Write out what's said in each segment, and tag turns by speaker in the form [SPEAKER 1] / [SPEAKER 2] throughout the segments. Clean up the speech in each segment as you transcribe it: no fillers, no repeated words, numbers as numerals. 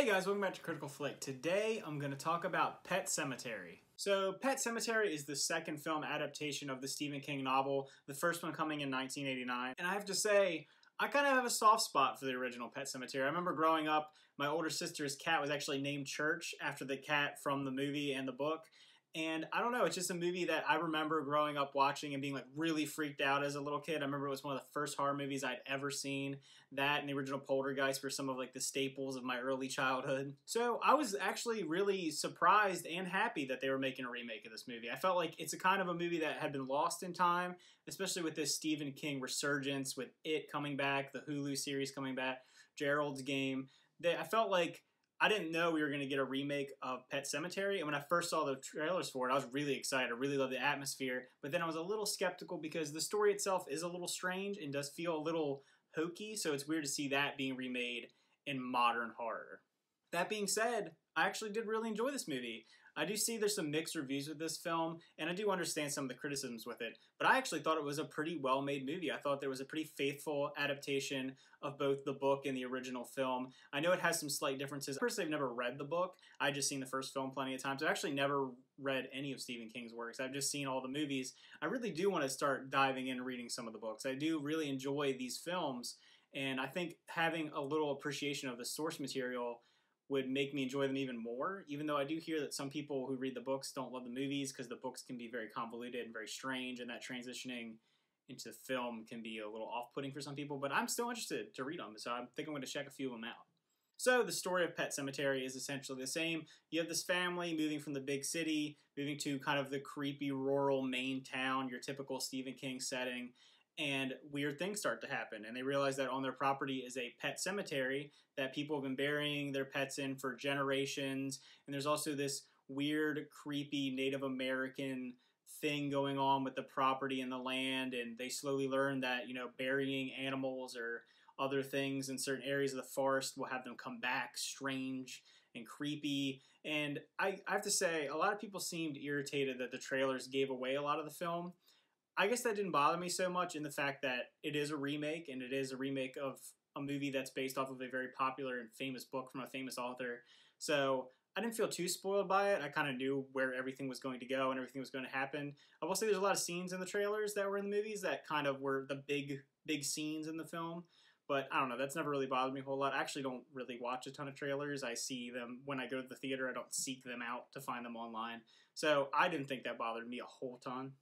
[SPEAKER 1] Hey guys, welcome back to Critical Flick. Today I'm going to talk about Pet Sematary. So Pet Sematary is the second film adaptation of the Stephen King novel, the first one coming in 1989. And I have to say, I kind of have a soft spot for the original Pet Sematary. I remember growing up, my older sister's cat was actually named Church after the cat from the movie and the book. And I don't know, it's just a movie that I remember growing up watching and being like really freaked out as a little kid. I remember it was one of the first horror movies I'd ever seen. That and the original Poltergeist were some of like the staples of my early childhood. So I was actually really surprised and happy that they were making a remake of this movie. I felt like it's a kind of a movie that had been lost in time, especially with this Stephen King resurgence, with It coming back, the Hulu series coming back, Gerald's Game. I felt like I didn't know we were going to get a remake of Pet Sematary, and when I first saw the trailers for it, I was really excited. I really loved the atmosphere, but then I was a little skeptical because the story itself is a little strange and does feel a little hokey, so it's weird to see that being remade in modern horror. That being said, I actually did really enjoy this movie. I do see there's some mixed reviews with this film, and I do understand some of the criticisms with it, but I actually thought it was a pretty well-made movie. I thought there was a pretty faithful adaptation of both the book and the original film. I know it has some slight differences. Personally, I've never read the book. I've just seen the first film plenty of times. I've actually never read any of Stephen King's works. I've just seen all the movies. I really do want to start diving in and reading some of the books. I do really enjoy these films, and I think having a little appreciation of the source material would make me enjoy them even more, even though I do hear that some people who read the books don't love the movies because the books can be very convoluted and very strange, and that transitioning into film can be a little off-putting for some people, but I'm still interested to read them, so I think I'm going to check a few of them out. So the story of Pet Sematary is essentially the same. You have this family moving from the big city, moving to kind of the creepy rural Maine town, your typical Stephen King setting, and weird things start to happen. And they realize that on their property is a pet cemetery that people have been burying their pets in for generations. And there's also this weird, creepy Native American thing going on with the property and the land. And they slowly learn that, burying animals or other things in certain areas of the forest will have them come back strange and creepy. And I have to say, a lot of people seemed irritated that the trailers gave away a lot of the film. I guess that didn't bother me so much in the fact that it is a remake, and it is a remake of a movie that's based off of a very popular and famous book from a famous author. So I didn't feel too spoiled by it. I kind of knew where everything was going to go and everything was going to happen. I will say there's a lot of scenes in the trailers that were in the movies that kind of were the big scenes in the film. But I don't know, that's never really bothered me a whole lot. I actually don't really watch a ton of trailers. I see them when I go to the theater. I don't seek them out to find them online. So I didn't think that bothered me a whole ton.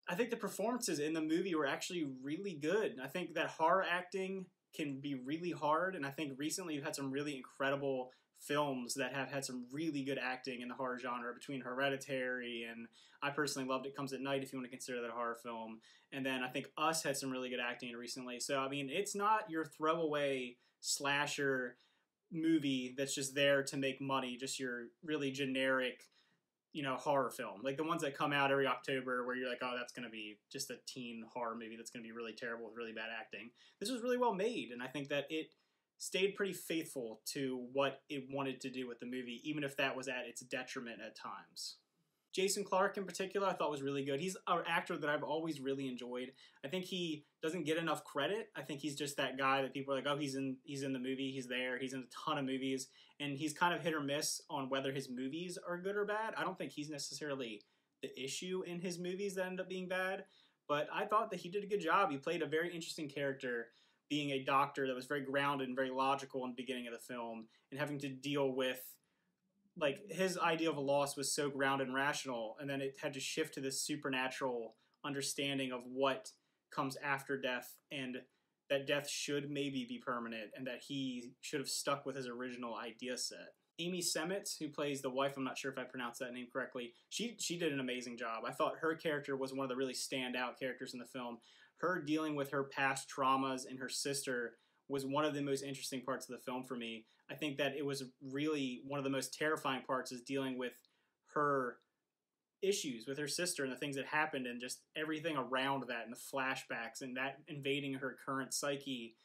[SPEAKER 1] I think the performances in the movie were actually really good. I think that horror acting can be really hard, and I think recently you've had some really incredible films that have had some really good acting in the horror genre, between Hereditary, and I personally loved It Comes at Night, if you want to consider that a horror film. And then I think Us had some really good acting recently. So, I mean, it's not your throwaway slasher movie that's just there to make money, just your really generic horror film. Like the ones that come out every October where you're like, oh, that's going to be just a teen horror movie that's going to be really terrible with really bad acting. This was really well made, and I think that it stayed pretty faithful to what it wanted to do with the movie, even if that was at its detriment at times. Jason Clarke in particular I thought was really good. He's an actor that I've always really enjoyed. I think he doesn't get enough credit. I think he's just that guy that people are like, oh, he's in the movie, he's there, he's in a ton of movies, and he's kind of hit or miss on whether his movies are good or bad. I don't think he's necessarily the issue in his movies that end up being bad, but I thought that he did a good job. He played a very interesting character, being a doctor that was very grounded and very logical in the beginning of the film, and having to deal with like his idea of a loss was so grounded and rational, and then it had to shift to this supernatural understanding of what comes after death, and that death should maybe be permanent, and that he should have stuck with his original idea set. Amy Semmets, who plays the wife, I'm not sure if I pronounced that name correctly, she did an amazing job. I thought her character was one of the really standout characters in the film. Her dealing with her past traumas and her sister was one of the most interesting parts of the film for me. I think that it was really one of the most terrifying parts, is dealing with her issues with her sister and the things that happened and just everything around that and the flashbacks and that invading her current psyche.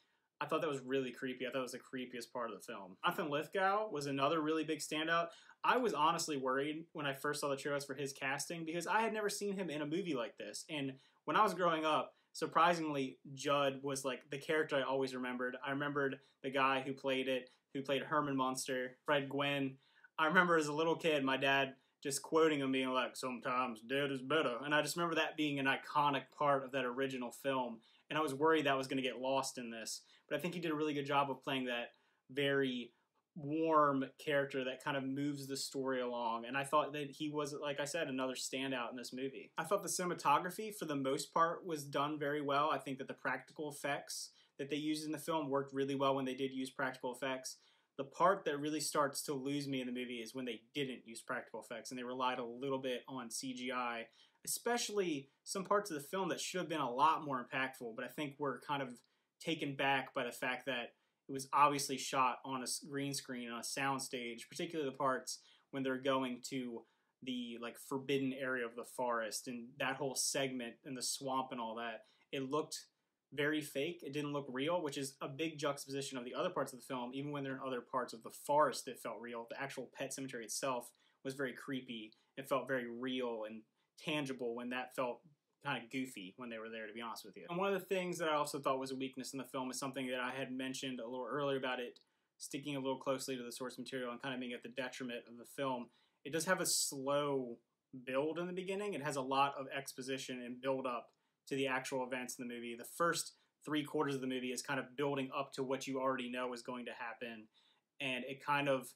[SPEAKER 1] I thought that was really creepy. I thought it was the creepiest part of the film. Jonathan Lithgow was another really big standout. I was honestly worried when I first saw the trailers for his casting because I had never seen him in a movie like this. And when I was growing up, surprisingly, Judd was like the character I always remembered. I remembered the guy who played it, who played Herman Munster, Fred Gwynn. I remember as a little kid, my dad just quoting him being like, "Sometimes dead is better." And I just remember that being an iconic part of that original film. And I was worried that was going to get lost in this. But I think he did a really good job of playing that very warm character that kind of moves the story along. And I thought that he was, like I said, another standout in this movie. I thought the cinematography, for the most part, was done very well. I think that the practical effects that they used in the film worked really well when they did use practical effects. The part that really starts to lose me in the movie is when they didn't use practical effects and they relied a little bit on CGI, especially some parts of the film that should have been a lot more impactful, but I think we're kind of taken back by the fact that it was obviously shot on a green screen on a sound stage, particularly the parts when they're going to the like forbidden area of the forest and that whole segment and the swamp and all that. It looked very fake. It didn't look real, which is a big juxtaposition of the other parts of the film. Even when they're in other parts of the forest that felt real, the actual Pet Sematary itself was very creepy. It felt very real and tangible when that felt kind of goofy when they were there, to be honest with you. And one of the things that I also thought was a weakness in the film is something that I had mentioned a little earlier about it sticking a little closely to the source material and kind of being at the detriment of the film. It does have a slow build in the beginning. It has a lot of exposition and build up to the actual events in the movie. The first 3/4 of the movie is kind of building up to what you already know is going to happen, and you kind of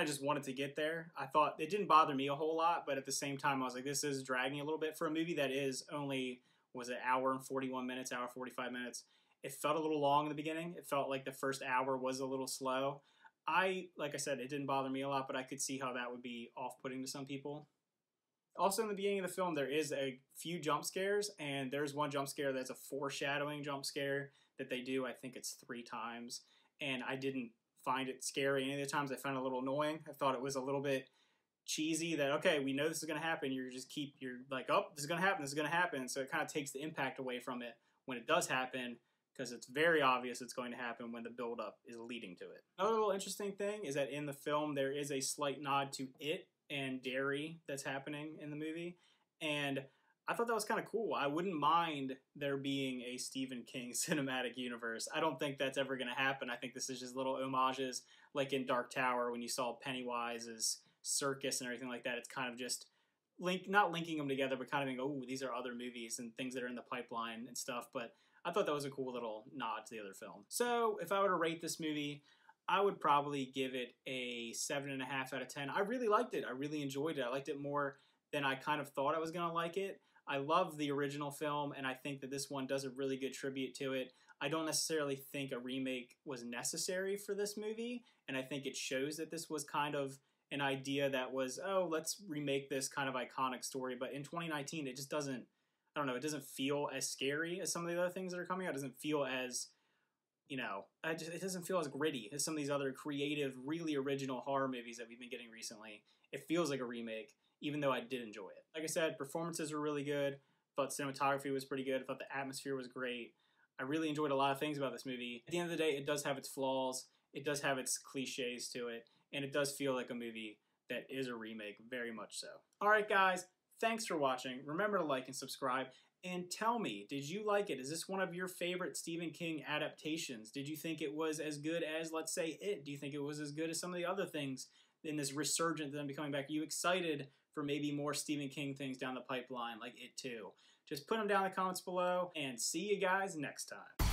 [SPEAKER 1] just wanted to get there. I thought it didn't bother me a whole lot, but at the same time, I was like, this is dragging a little bit for a movie that is only, was it hour and 41 minutes, hour 45 minutes. It felt a little long in the beginning. It felt like the first hour was a little slow. Like I said, it didn't bother me a lot, but I could see how that would be off-putting to some people. Also, in the beginning of the film, there is a few jump scares, and there's one jump scare that's a foreshadowing jump scare that they do. I think it's 3 times, and I didn't find it scary any of the times. I found it a little annoying. I thought it was a little bit cheesy that, okay, we know this is going to happen. You're like, oh, this is going to happen, this is going to happen. So it kind of takes the impact away from it when it does happen, because it's very obvious it's going to happen when the build-up is leading to it. Another little interesting thing is that in the film, there is a slight nod to It and Derry that's happening in the movie, and I thought that was kind of cool. I wouldn't mind there being a Stephen King cinematic universe. I don't think that's ever going to happen. I think this is just little homages, like in Dark Tower when you saw Pennywise's circus and everything like that. It's kind of just not linking them together, but kind of being, oh, these are other movies and things that are in the pipeline and stuff. But I thought that was a cool little nod to the other film. So if I were to rate this movie, I would probably give it a 7.5 out of 10. I really liked it. I really enjoyed it. I liked it more than I kind of thought I was going to like it. I love the original film, and I think that this one does a really good tribute to it. I don't necessarily think a remake was necessary for this movie, and I think it shows that this was kind of an idea that was, oh, let's remake this kind of iconic story. But in 2019, it just doesn't, I don't know, it doesn't feel as scary as some of the other things that are coming out. It doesn't feel as, it doesn't feel as gritty as some of these other creative, really original horror movies that we've been getting recently. It feels like a remake, even though I did enjoy it. Like I said, performances were really good. I thought cinematography was pretty good. I thought the atmosphere was great. I really enjoyed a lot of things about this movie. At the end of the day, it does have its flaws. It does have its cliches to it. And it does feel like a movie that is a remake, very much so. Alright guys, thanks for watching. Remember to like and subscribe. And tell me, did you like it? Is this one of your favorite Stephen King adaptations? Did you think it was as good as, let's say, It? Do you think it was as good as some of the other things in this resurgence of them coming back? Are you excited for maybe more Stephen King things down the pipeline, like It Too? Just put them down in the comments below, and see you guys next time.